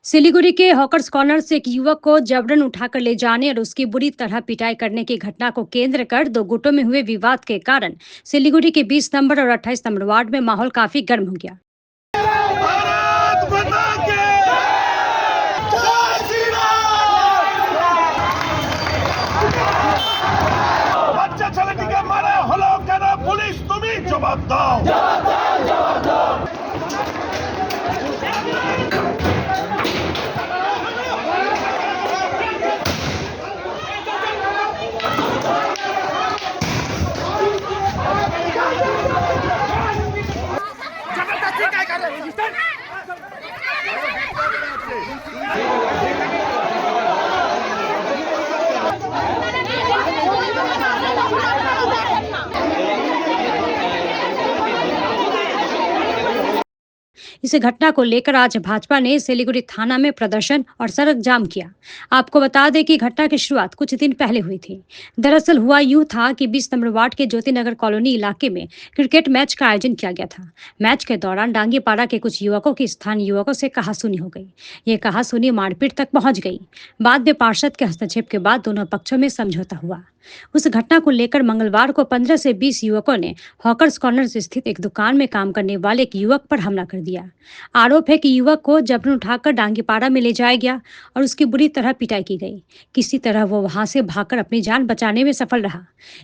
सिलीगुड़ी के hawkers corner से एक युवक को जबरन उठाकर ले जाने और उसकी बुरी तरह पिटाई करने की घटना को केंद्र कर दो गुटों में हुए विवाद के कारण सिलीगुड़ी के 20 नंबर और 28 नंबर वार्ड में माहौल काफी गर्म हो गया। भारत माता की जय श्री राम। বাচ্চা ছেলেটিকে মারা হলো কেন? পুলিশ তুমি জবাব দাও। इस घटना को लेकर आज भाजपा ने सिलीगुड़ी थाना में प्रदर्शन और सड़क जाम किया। आपको बता दें कि घटना की शुरुआत कुछ दिन पहले हुई थी। दरअसल हुआ यूं था कि 20 नंबर वार्ड के ज्योति नगर कॉलोनी इलाके में क्रिकेट मैच का आयोजन किया गया था। मैच के दौरान डांगीपाड़ा के कुछ युवकों की स्थानीय युवकों से कहासुनी हो गई। ये कहासुनी मारपीट तक पहुंच गई। बाद में पार्षद के हस्तक्षेप के बाद दोनों पक्षों में समझौता हुआ। उस घटना को लेकर मंगलवार को 15 से 20 युवकों ने हॉकर्स कॉर्नर से स्थित एक दुकान में काम करने वाले एक युवक पर हमला कर दिया। आरोप है कि युवक को जबरन उठाकर डांगीपाड़ा में ले जाया गया और उसकी बुरी तरह पिटाई की गई। किसी तरह वो वहां से भागकर अपनी जान बचाने में सफल रहा।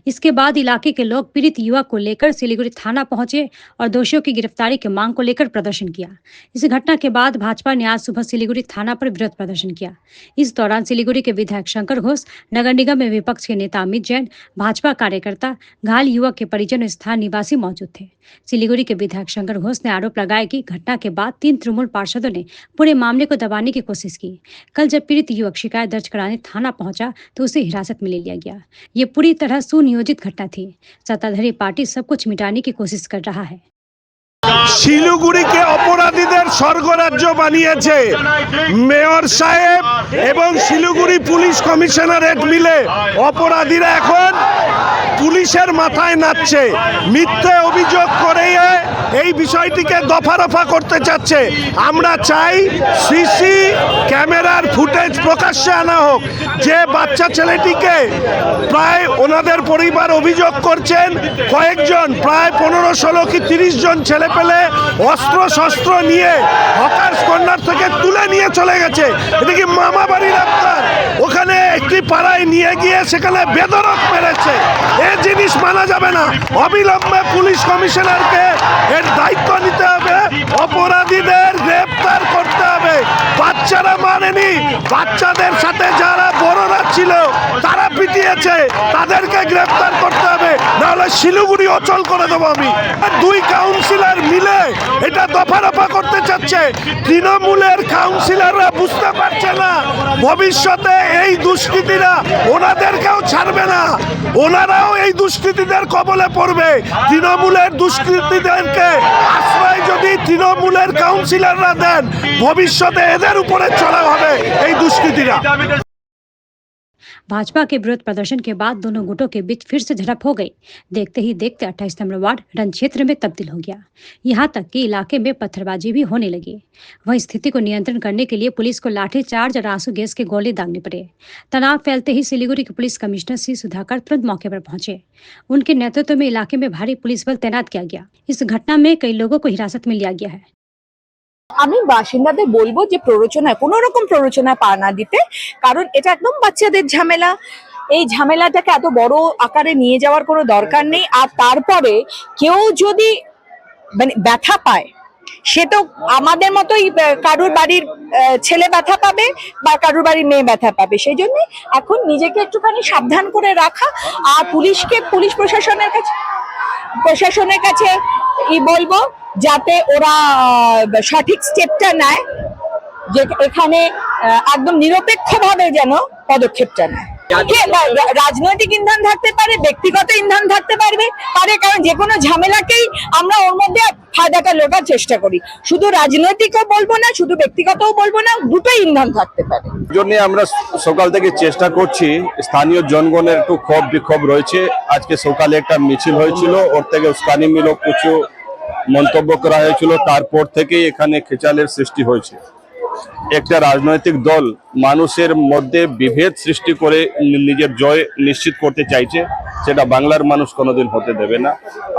इसके बाद इलाके के लोग पीड़ित युवक को लेकर सिलीगुड़ी थाना पहुंचे और दोषियों की गिरफ्तारी की मांग को लेकर प्रदर्शन किया। इस घटना के बाद भाजपा ने आज सुबह सिलीगुड़ी थाना पर विरोध प्रदर्शन किया। इस दौरान सिलीगुड़ी के विधायक शंकर घोष, नगर निगम में विपक्ष के नेता अमित जैन, भाजपा कार्यकर्ता, घायल युवक के परिजन और स्थानीय निवासी मौजूद थे। सिलीगुड़ी के विधायक शंकर घोष ने आरोप लगाया कि घटना के बाद 3 तृणमूल पार्षदों ने पूरे मामले को दबाने की कोशिश की। कल जब पीड़ित युवक शिकायत दर्ज कराने थाना पहुंचा तो उसे हिरासत में ले लिया गया। ये पूरी तरह सुनियोजित घटना थी। सत्ताधारी पार्टी सब कुछ मिटाने की कोशिश कर रहा है। শিলিগুড়িকে অপরাধীদের স্বর্গরাজ্য বানিয়েছে মেয়র সাহেব এবং শিলিগুড়ি পুলিশ কমিশনারেট মিলে। অপরাধীরা এখন পুলিশের মাথায় নাচছে, মিথ্যে অভিযোগ করে এই বিষয়টিকে দফা করতে চাচ্ছে। আমরা চাই সিসি ক্যামেরার ফুটেজ প্রকাশ্যে আনা হোক। যে বাচ্চা ছেলেটিকে প্রায় ওনাদের পরিবার অভিযোগ করছেন কয়েকজন প্রায় 15-16 কি 30 জন ছেলে পেলে অস্ত্র শস্ত্র নিয়ে হকার্স কর্নার থেকে তুলে নিয়ে চলে গেছে। এটা কি মামা বাড়ির আপনার? ওখানে একটি পাড়ায় নিয়ে গিয়ে সেখানে বেদরক মেরেছে। এই জিনিস মানা যাবে না। অবিলম্বে পুলিশ কমিশনারকে এর দায়িত্ব নিতে হবে, অপরাধীদের গ্রেফতার করতে হবে। বাচ্চারা মানেনি, বাচ্চাদের সাথে যারা বড়রা ছিল তারা পিটিয়েছে, তাদেরকে গ্রেফতার করতে হবে, নাহলে শিলিগুড়ি অচল করে দেবো আমি। 2 কাউন্সিলর মিলে এটা দফা করতে চাচ্ছে। তৃণমূলের কাউন্সিলররা বুঝতে পারছে না ভবিষ্যতে এই দুষ্কৃতীরা ওনাদেরকেও ছাড়বে না, ওনারাও এই দুষ্কৃতীদের কবলে পড়বে। তৃণমূলের দুষ্কৃতীদেরকে আশ্রয় যদি তৃণমূলের কাউন্সিলররা দেন, ভবিষ্যতে এদের উপরে চড়া হবে এই দুষ্কৃতীরা। भाजपा के विरोध प्रदर्शन के बाद दोनों गुटों के बीच फिर से झड़प हो गई। देखते ही देखते 28 नंबर वार्ड रण क्षेत्र में तब्दील हो गया। यहाँ तक कि इलाके में पत्थरबाजी भी होने लगी। वहीं स्थिति को नियंत्रण करने के लिए पुलिस को लाठीचार्ज और आंसू गैस के गोले दागने पड़े। तनाव फैलते ही सिलीगुड़ी के पुलिस कमिश्नर सी सुधाकर तुरंत मौके पर पहुंचे। उनके नेतृत्व में इलाके में भारी पुलिस बल तैनात किया गया। इस घटना में कई लोगों को हिरासत में लिया गया है। আমি বাসিন্দাদের বলবো যে কোনো রকম প্ররোচনায় পা না দিতে, কারণ এটা একদম বাচ্চাদের ঝামেলা। এই ঝামেলাটাকে এত বড় আকারে নিয়ে যাওয়ার কোনো দরকার নেই। আর তারপরে কেউ যদি মানে ব্যথা পায়, সে তো আমাদের মতোই কারুর বাড়ির ছেলে ব্যথা পাবে বা কারুর বাড়ির মেয়ে ব্যথা পাবে। সেই জন্য এখন নিজেকে একটুখানি সাবধান করে রাখা, আর পুলিশ প্রশাসনের কাছে বলবো যাতে ওরা সঠিক স্টেপটা নেয়, যে এখানে একদম নিরপেক্ষভাবে যেন পদক্ষেপটা নেয়। রাজনৈতিক ইন্ধন থাকতে পারে, ব্যক্তিগত ইন্ধন থাকতে পারে, কারণ যে কোনো ঝামেলাকেই আমরা ওর মধ্যে ফায়দাটা লোটার চেষ্টা করি। শুধু রাজনৈতিকও বলবো না, শুধু ব্যক্তিগতও বলবো না, দুটোই ইন্ধন থাকতে পারে। জন্য আমরা সকাল থেকে চেষ্টা করছি। স্থানীয় জনগণের একটু ক্ষোভ বিক্ষোভ রয়েছে। আজকে সকালে একটা মিছিল হয়েছিল, ওর থেকে উস্কানিমূলক কিছু মন্তব্য করা হয়েছিল, তারপর থেকেই এখানে খেচালের সৃষ্টি হয়েছে। একটা রাজনৈতিক দল মানুষের মধ্যে বিভেদ সৃষ্টি করে নিজের জয় নিশ্চিত করতে চাইছে, সেটা বাংলার মানুষ কোনোদিন হতে দেবে না।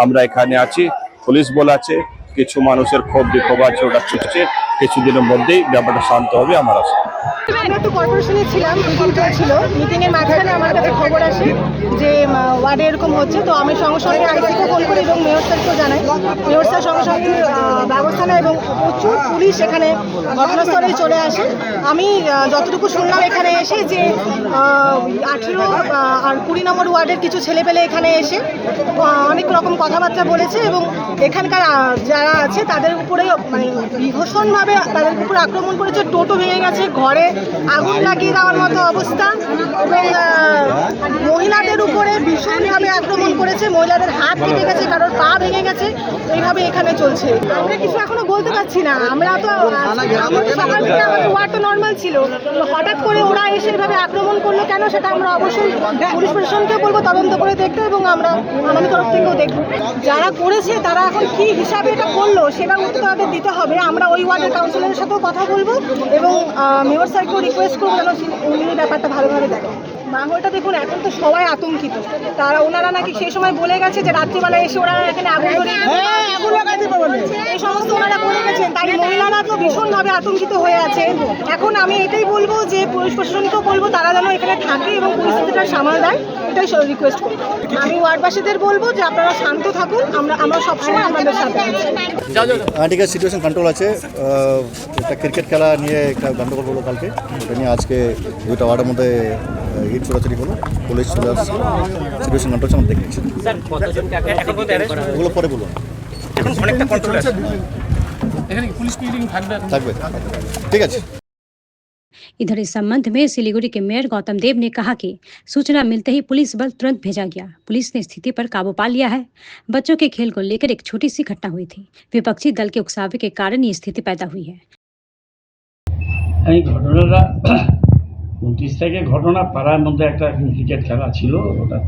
আমরা এখানে আছি, পুলিশ বল আছে, কিছু মানুষের ক্ষোভ বিক্ষোভ আছে, ওটা ছুটছে, কিছুদিনের মধ্যেই ব্যাপারটা শান্ত হবে আমার আশা। আমরা তো কর্পোরেশনে ছিলাম, মিটিং চলছিল, মিটিংয়ের মাঝখানে আমার কাছে খবর আসে যে ওয়ার্ডে এরকম হচ্ছে। তো আমি সঙ্গে সঙ্গে আইসিকে ফোন করি এবং মেয়র স্যারকেও জানাই। মেয়র স্যার সঙ্গে সঙ্গে ব্যবস্থা নেয় এবং প্রচুর পুলিশ এখানে ঘটনাস্থলে চলে আসে। আমি যতটুকু শুনলাম এখানে এসে যে 18 আর 20 নম্বর ওয়ার্ডের কিছু ছেলেপেলে এখানে এসে অনেক রকম কথাবার্তা বলেছে এবং এখানকার যারা আছে তাদের উপরে মানে ভীষণভাবে তাদের উপর আক্রমণ করেছে। টোটো ভেঙে গেছে, ঘরে আগুন লাগিয়ে দেওয়ার মতো অবস্থা এবং মহিলাদের উপরে ভীষণভাবে আক্রমণ করেছে। মহিলাদের হাত কেটে গেছে, কারোর পা ভেঙে গেছে। এইভাবে এখানে চলছে। আমরা কিছু এখনো বলতে পারছি না। আমরা তো আমাদের সকাল থেকে আমাদের ওয়ার্ড তো নর্মাল ছিল, তো হঠাৎ করে ওরা এসে এইভাবে আক্রমণ করলো কেন সেটা আমরা অবশ্যই পুলিশ প্রশাসনকে বলবো তদন্ত করে দেখতে এবং আমরা আমাদের তরফ থেকেও দেখবো। যারা করেছে তারা এখন কি হিসাবে এটা করলো সেটার উত্তর তাদের দিতে হবে। আমরা ওই ওয়ার্ডের কাউন্সিলরের সাথেও কথা বলবো এবং মেয়র স্যারকেও রিকোয়েস্ট করবো যেন উনি ব্যাপারটা ভালোভাবে দেখেন। মাহলটা দেখুন, এখন তো সবাই আতঙ্কিত। ওনারা নাকি সেই সময় বলে গেছে যে রাত্রিবেলা এসে ওরা এখানে আগুন এই সমস্ত ওনারা বলে গেছেন, তাই মহিলারা তো ভীষণভাবে আতঙ্কিত হয়ে আছে। এখন আমি এটাই বলবো যে পুলিশ প্রশাসনকেও বলবো তারা যেন এখানে থাকে এবং পরিস্থিতিটা সামাল দেয়, এটাই রিকোয়েস্ট করবো। আমি ওয়ার্ডবাসীদের বলবো যে আপনারা শান্ত থাকুন, আমরা সবসময় আপনাদের সাথে আছি। ঠিক আছে, সিচুয়েশন কন্ট্রোল আছে। একটা ক্রিকেট খেলা নিয়ে একটা গন্ডগোল হলো কালকে, ওটা নিয়ে আজকে দুইটা ওয়ার্ডের মধ্যে হিট ছোড়াছড়ি হলো, পুলিশ চলে আসছে, সিচুয়েশন কন্ট্রোল আমরা দেখেছি। ওগুলো পরে বলুন, থাকবে। ঠিক আছে। इधर इस संबंध में सिलीगुड़ी के मेयर गौतम देव ने कहा कि सूचना मिलते ही पुलिस बल तुरंत भेजा गया। पुलिस ने स्थिति पर काबू पा लिया है। बच्चों के खेल को लेकर एक छोटी सी घटना हुई थी। विपक्षी दल के उकसावे के कारण ये स्थिति पैदा हुई है। এই ঘটনাটা 29 তারিখে ঘটনা, পাড়ার মধ্যে একটা ক্রিকেট খেলা ছিল, ওটা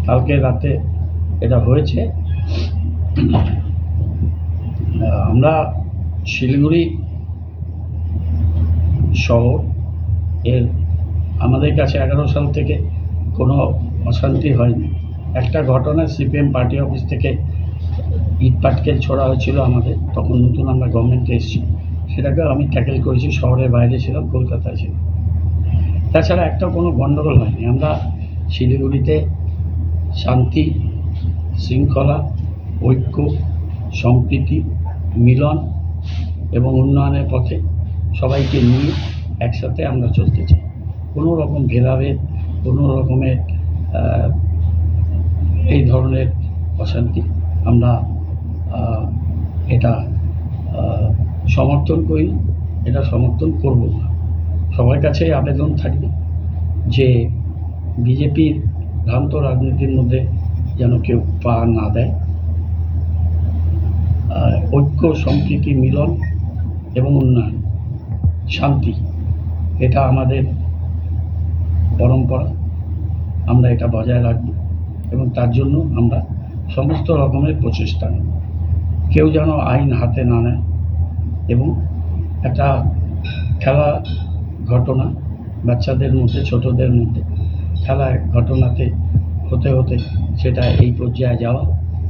কালকে রাতে এটা হয়েছে। আমরা শিলিগুড়ি শহর এর আমাদের কাছে 11 সাল থেকে কোনো অশান্তি হয়নি। একটা ঘটনা, সিপিএম পার্টি অফিস থেকে ইট পাটকেল ছোড়া হয়েছিল আমাদের, তখন নতুন আমরা গভর্নমেন্টে এসেছি, সেটাকে আমি ট্যাকেল করেছি। শহরের বাইরে ছিলাম, কলকাতায় ছিলাম। তাছাড়া একটা কোনো গণ্ডগোল হয়নি। আমরা শিলিগুড়িতে শান্তি, শৃঙ্খলা, ঐক্য, সম্প্রীতি, মিলন এবং উন্নয়নের পথে সবাইকে নিয়ে একসাথে আমরা চলতে চাই। কোনো রকম ভেদাভেদ, কোনো রকমের এই ধরনের অশান্তি আমরা এটা সমর্থন করি, এটা সমর্থন করব না। সবার কাছে আবেদন থাকবে যে বিজেপির ভ্রান্ত রাজনীতির মধ্যে যেন কেউ পা না দেয়। ঐক্য, সম্প্রীতি, মিলন এবং উন্নয়ন, শান্তি, এটা আমাদের পরম্পরা, আমরা এটা বজায় রাখব এবং তার জন্য আমরা সমস্ত রকমের প্রচেষ্টা নেব। কেউ যেন আইন হাতে না নেয় এবং একটা খেলা ঘটনা বাচ্চাদের মধ্যে, ছোটদের মধ্যে খেলা ঘটনাতে হতে হতে সেটা এই পর্যায়ে যাওয়া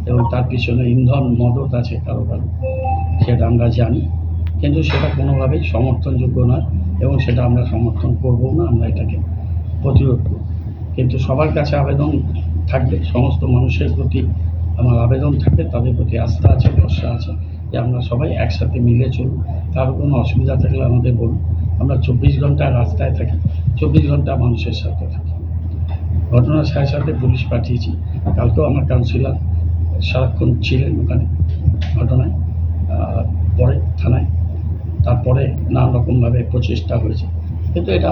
এবং তার পিছনে ইন্ধন মদত আছে কারো কারো, সেটা আমরা জানি, কিন্তু সেটা কোনোভাবেই সমর্থনযোগ্য নয় এবং সেটা আমরা সমর্থন করবো না। আমরা এটাকে প্রতিরোধ করব। কিন্তু সবার কাছে আবেদন থাকবে, সমস্ত মানুষের প্রতি আমার আবেদন থাকবে, তাদের প্রতি আস্থা আছে, ভরসা আছে যে আমরা সবাই একসাথে মিলে চলব। কারো কোনো অসুবিধা থাকলে আমাদের বলুন। আমরা 24 ঘন্টা রাস্তায় থাকি, 24 ঘন্টা মানুষের সাথে থাকি। ঘটনার সাথে সাথে পুলিশ পাঠিয়েছি। কালকেও আমার কাউন্সিলর সারাক্ষণ ছিলেন ওখানে ঘটনায়, পরে থানায়, তারপরে নানা রকমভাবে প্রচেষ্টা হয়েছে, কিন্তু এটা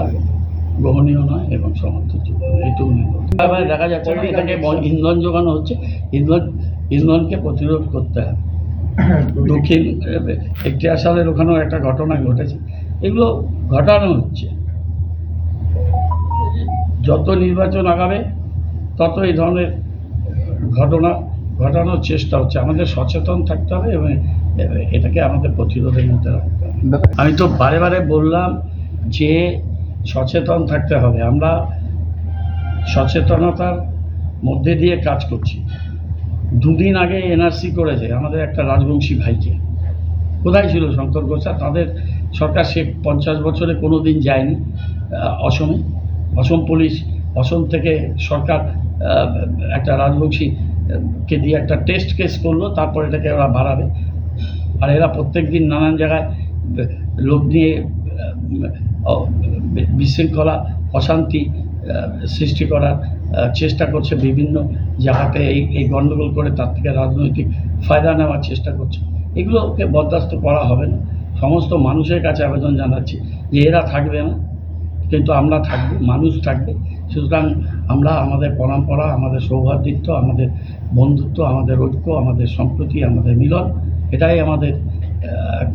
গ্রহণীয় নয় এবং সমর্থনযোগ্য। এইটুকু এবার দেখা যাচ্ছে এটাকে ইন্ধন যোগানো হচ্ছে, ইন্ধনকে প্রতিরোধ করতে হবে। দক্ষিণ 61 সালের ওখানেও একটা ঘটনা ঘটেছে। এগুলো ঘটানো হচ্ছে, যত নির্বাচন আগাবে তত এই ধরনের ঘটনা ঘটানোর চেষ্টা হচ্ছে। আমাদের সচেতন থাকতে হবে এবং এটাকে আমাদের প্রতিরোধের মধ্যে রাখতে হবে। আমি তো বারে বারে বললাম যে সচেতন থাকতে হবে। আমরা সচেতনতার মধ্যে দিয়ে কাজ করছি। দুদিন আগে এনআরসি করেছে আমাদের একটা রাজবংশী ভাইকে। কোথায় ছিল শঙ্কর গোছা? তাদের সরকার সে 50 বছরে কোনো দিন যায়নি অসমে। অসম পুলিশ, অসম থেকে সরকার একটা রাজবংশীকে দিয়ে একটা টেস্ট কেস করলো, তারপর এটাকে ওরা বাড়াবে। আর এরা প্রত্যেক দিন নানান জায়গায় লোক নিয়ে বিশৃঙ্খলা, অশান্তি সৃষ্টি করার চেষ্টা করছে। বিভিন্ন জায়গাতে এই গণ্ডগোল করে তার থেকে রাজনৈতিক ফায়দা নেওয়ার চেষ্টা করছে। এগুলোকে বরদাস্ত করা হবে না। সমস্ত মানুষের কাছে আবেদন জানাচ্ছি যে এরা থাকবে না, কিন্তু আমরা থাকবো, মানুষ থাকবে। সুতরাং আমরা আমাদের পরম্পরা, আমাদের সৌহার্দ্যত্ব, আমাদের বন্ধুত্ব, আমাদের ঐক্য, আমাদের সম্প্রীতি, আমাদের মিলন, এটাই আমাদের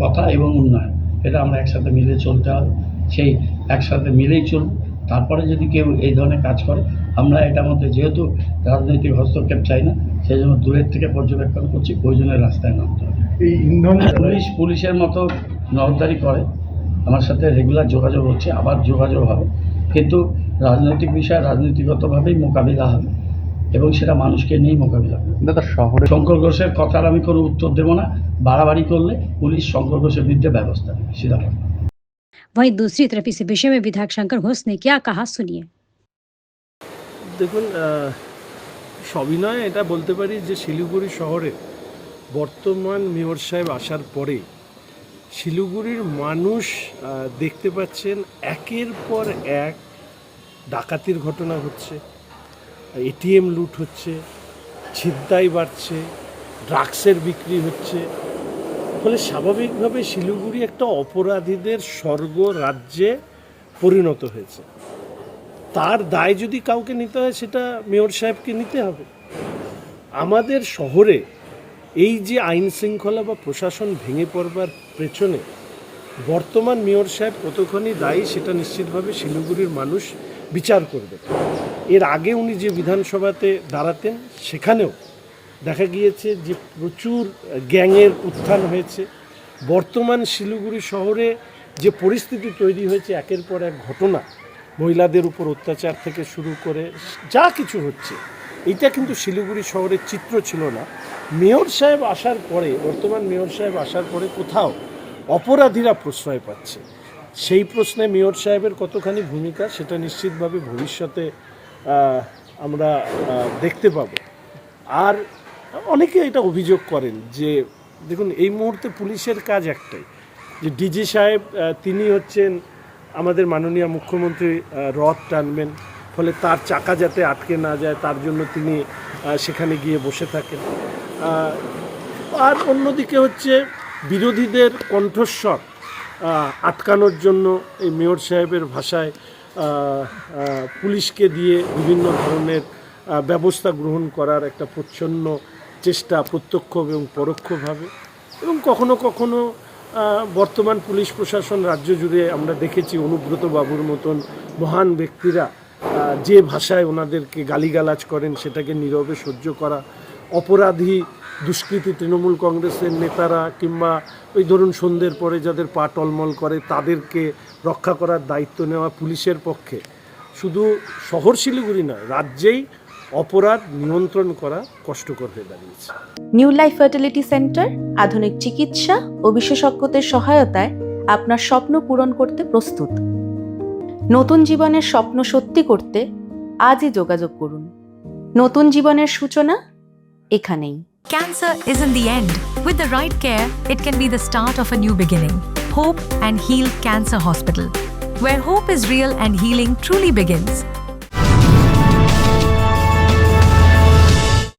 কথা এবং উন্নয়ন। এটা আমরা একসাথে মিলে চলতে হবে। সেই একসাথে মিলেই চলব। তারপরে যদি কেউ এই ধরনের কাজ করে, আমরা এটার মধ্যে যেহেতু রাজনৈতিক হস্তক্ষেপ চাই না, সেই জন্য দূরের থেকে পর্যবেক্ষণ করছি, প্রয়োজনের রাস্তায় নামতে হবে। পুলিশের মতো নজরদারি করে, আমার সাথে রেগুলার যোগাযোগ হচ্ছে, আবার যোগাযোগ হবে, কিন্তু রাজনৈতিক বিষয় রাজনীতিগতভাবেই মোকাবিলা হবে এবং সেটা মানুষকে নিয়েই মোকাবিলা হবে। শহরে শঙ্কর ঘোষের কথার আমি কোনো উত্তর দেবো না। বাড়াবাড়ি করলে পুলিশ শঙ্কর ঘোষের বিরুদ্ধে ব্যবস্থা নেবে, सीधा কথা। वहीं दूसरी तरफ इस विषय में विधायक शंकर घोष ने क्या कहा, सुनिए। দেখুন, সবিনয়ে এটা বলতে পারি যে শিলিগুড়ি শহরে বর্তমান মেয়র সাহেব আসার পরে শিলিগুড়ির মানুষ দেখতে পাচ্ছেন একের পর এক ডাকাতির ঘটনা হচ্ছে, এটিএম লুট হচ্ছে, ছিনতাই বাড়ছে, ড্রাগসের বিক্রি হচ্ছে। ফলে স্বাভাবিকভাবে শিলিগুড়ি একটা অপরাধীদের স্বর্গ রাজ্যে পরিণত হয়েছে। তার দায় যদি কাউকে নিতে হয়, সেটা মেয়র সাহেবকে নিতে হবে। আমাদের শহরে এই যে আইন শৃঙ্খলা বা প্রশাসন ভেঙে পড়বার পেছনে বর্তমান মেয়র সাহেব কতখানি দায়ী, সেটা নিশ্চিতভাবে শিলিগুড়ির মানুষ বিচার করবে। এর আগে উনি যে বিধানসভাতে দাঁড়াতেন, সেখানেও দেখা গিয়েছে যে প্রচুর গ্যাংয়ের উত্থান হয়েছে। বর্তমান শিলিগুড়ি শহরে যে পরিস্থিতি তৈরি হয়েছে, একের পর এক ঘটনা, মহিলাদের উপর অত্যাচার থেকে শুরু করে যা কিছু হচ্ছে, এইটা কিন্তু শিলিগুড়ি শহরের চিত্র ছিল না। মেয়র সাহেব আসার পরে, বর্তমান মেয়র সাহেব আসার পরে কোথাও অপরাধীরা প্রশ্রয় পাচ্ছে। সেই প্রশ্নে মেয়র সাহেবের কতখানি ভূমিকা, সেটা নিশ্চিতভাবে ভবিষ্যতে আমরা দেখতে পাব। আর অনেকে এটা অভিযোগ করেন যে দেখুন, এই মুহূর্তে পুলিশের কাজ একটাই, যে ডিজি সাহেব তিনি হচ্ছেন আমাদের মাননীয় মুখ্যমন্ত্রী, রথ টানবেন, ফলে তার চাকা যাতে আটকে না যায় তার জন্য তিনি সেখানে গিয়ে বসে থাকেন। আর অন্যদিকে হচ্ছে বিরোধীদের কণ্ঠস্বর আটকানোর জন্য এই মেয়র সাহেবের ভাষায় পুলিশকে দিয়ে বিভিন্ন ধরনের ব্যবস্থা গ্রহণ করার একটা প্রচ্ছন্ন চেষ্টা, প্রত্যক্ষ এবং পরোক্ষভাবে। এবং কখনো কখনো বর্তমান পুলিশ প্রশাসন রাজ্য জুড়ে আমরা দেখেছি অনুব্রত বাবুর মতন মহান ব্যক্তিরা যে ভাষায় ওনাদেরকে গালিগালাজ করেন, সেটাকে নীরবে সহ্য করা। অপরাধী দুষ্কৃতী তৃণমূল কংগ্রেসের নেতারা কিংবা ওই ধরুন সন্ধ্যের পরে যাদের পা টলমল করে, তাদেরকে রক্ষা করার দায়িত্ব নেওয়া পুলিশের পক্ষে শুধু শহর শিলিগুড়ি নয়, রাজ্যেই অপরাধ নিয়ন্ত্রণ করা কষ্টকর হয়ে দাঁড়িয়েছে। নিউ লাইফ ফার্টিলিটি সেন্টার আধুনিক চিকিৎসা ও বিশেষজ্ঞদের সহায়তায় আপনার স্বপ্ন পূরণ করতে প্রস্তুত। নতুন জীবনের স্বপ্ন সত্যি করতে আজই যোগাযোগ করুন। নতুন জীবনের সূচনা এখানেই। Cancer isn't the end. With the right care, it can be the start of a new beginning. Hope and Heal Cancer Hospital, where hope is real and healing truly begins.